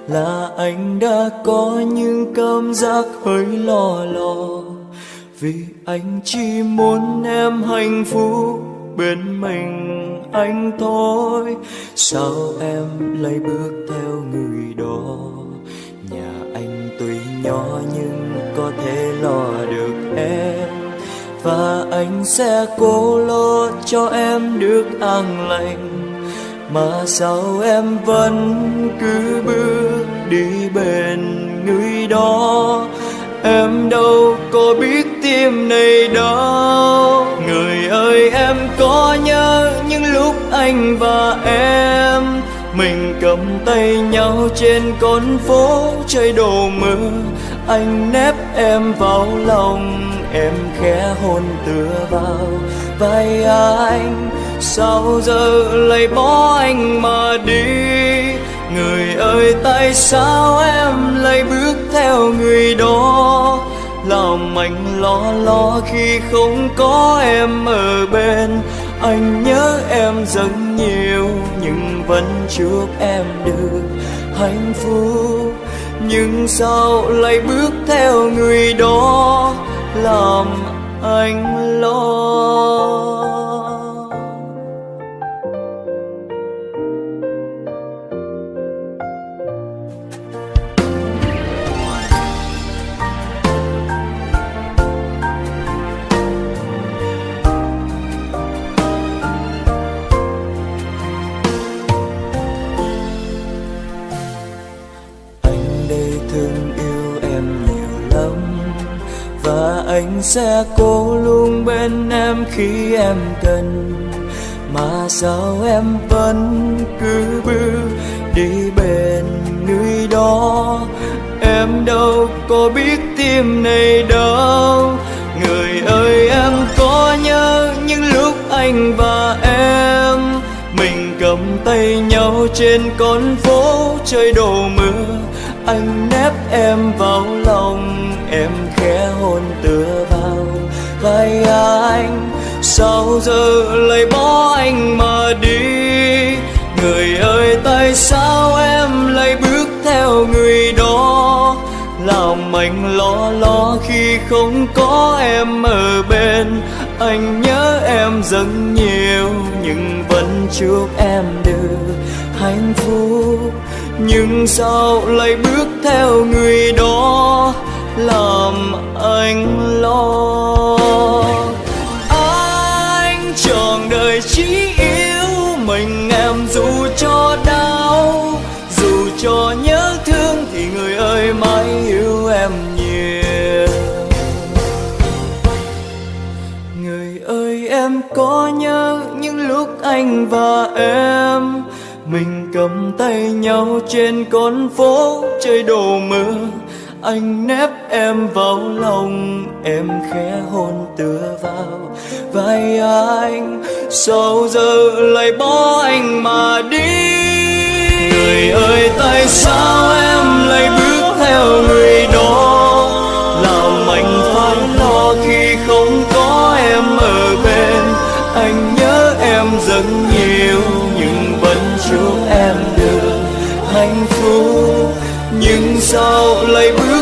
là anh đã có những cảm giác hơi lo lo, vì anh chỉ muốn em hạnh phúc bên mình anh thôi. Sao em lại bước theo người đó? Nhà anh tuy nhỏ nhưng có thể lo được em, và anh sẽ cố lo cho em được an lành. Mà sao em vẫn cứ bước đi bên người đó? Em đâu có biết tim này đâu. Người ơi, em có nhớ những lúc anh và em mình cầm tay nhau trên con phố trời đổ mưa. Anh nép em vào lòng, em khẽ hôn tựa vào vai anh. Sao giờ lại bỏ anh mà đi? Người ơi, tại sao em lại bước theo người đó? Lòng anh lo lo khi không có em ở bên. Anh nhớ em rất nhiều nhưng vẫn chúc em được hạnh phúc. Nhưng sao lại bước theo người đó làm anh lo? Thương yêu em nhiều lắm, và anh sẽ cố luôn bên em khi em cần. Mà sao em vẫn cứ bước đi bên người đó? Em đâu có biết tim này đâu. Người ơi, em có nhớ những lúc anh và em mình cầm tay nhau trên con phố trời đổ mưa. Anh nép em vào lòng, em khẽ hôn tựa vào vai anh. Sao giờ lại bỏ anh mà đi? Người ơi, tại sao em lại bước theo người đó? Làm anh lo lo khi không có em ở bên. Anh nhớ em rất nhiều nhưng vẫn chúc em được hạnh phúc. Nhưng sao lại bước theo người đó làm anh lo? Anh trọn đời chỉ yêu mình em, dù cho đau, dù cho nhớ thương, thì người ơi mãi yêu em nhiều. Người ơi, em có nhớ những lúc anh và em mình cầm tay nhau trên con phố trời đổ mưa. Anh nép em vào lòng, em khẽ hôn tựa vào vai anh. Sao giờ lại bỏ anh mà đi? Người ơi, tại sao em lại bước theo người đó? Làm anh phải lo khi không có em ở bên. Anh nhớ em rất nhiều nhưng vẫn chúc em được hạnh phúc. Nhưng sao lại bước